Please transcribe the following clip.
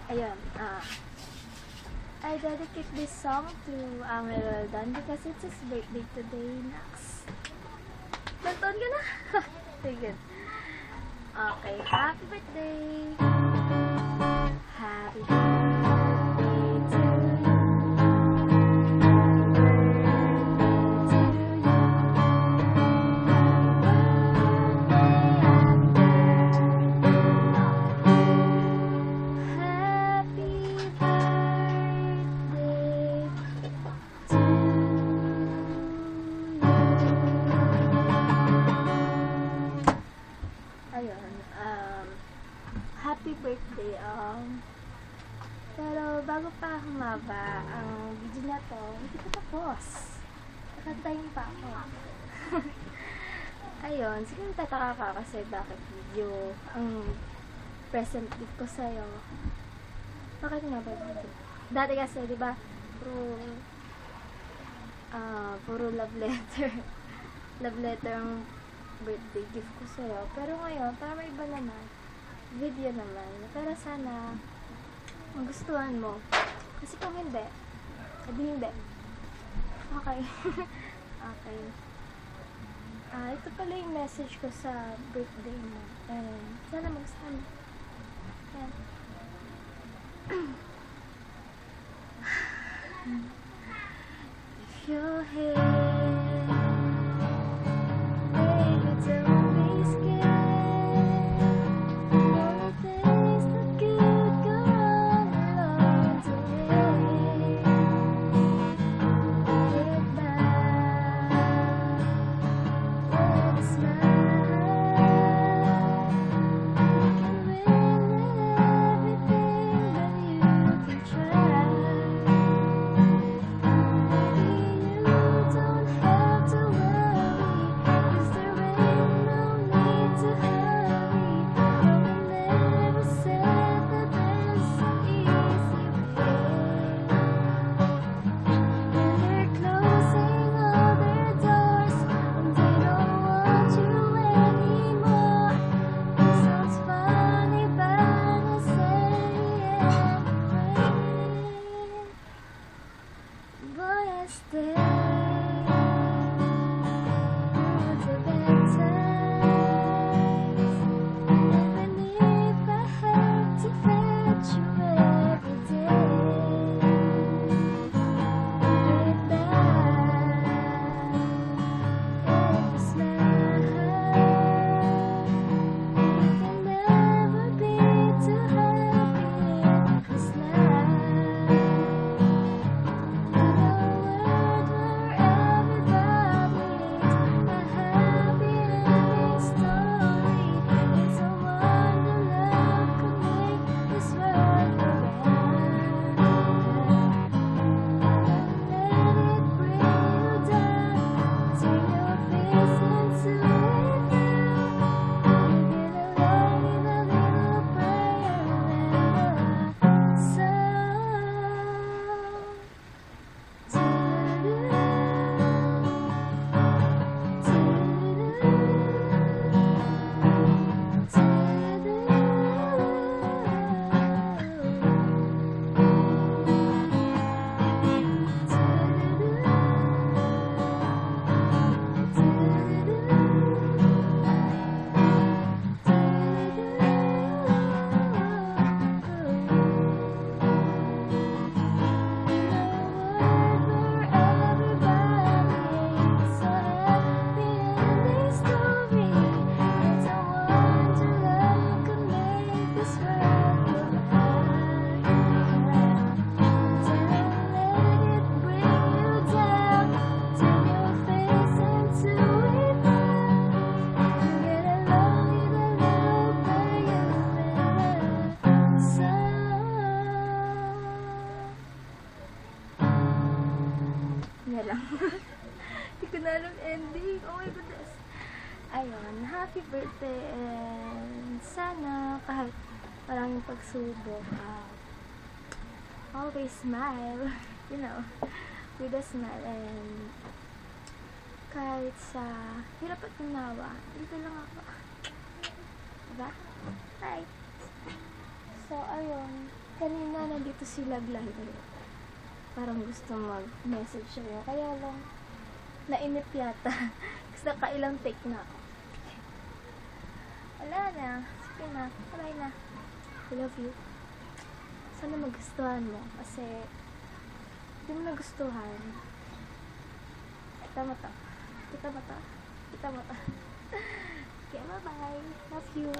Ayun, I dedicate this song to Angel Roldan because it's his birthday today, Nax. Ilang taon ka na? Sige. Okay, happy birthday! Happy birthday to you. Happy birthday, pero bago pa humaba ang video na to, hindi pa tapos. Kakantayin pa ako. Ayun, siguro tataka ka kasi bakit video ang present gift ko sa'yo. Bakit nga ba video? Dati kasi, di ba, puro love letter. Love letter ang birthday gift ko sa'yo. Pero ngayon, para may iba naman, video naman. Pero sana magustuhan mo. Kasi kung hindi, hindi. Okay. Okay. Ito pala yung message ko sa birthday mo. And sana magustuhan mo. Ayan. If you're here, hindi ko na alam ending. Oh my goodness. Ayun, happy birthday and sana kahit maraming pagsubok, always smile, you know, with a smile, and kahit sa hirap at ginawa, dito lang ako. Diba? Right. So, ayun. Kanina nandito sila glider. Parang gusto mag-message siya. Kaya lang, nainip yata. Kasi nakailang take na ako. Wala na. Sige na. Bye na. I love you. Sana magustuhan mo. Kasi, hindi mo nagustuhan. Kita mo to. Kita mo to. Kita mo to. Okay, bye-bye. Love you.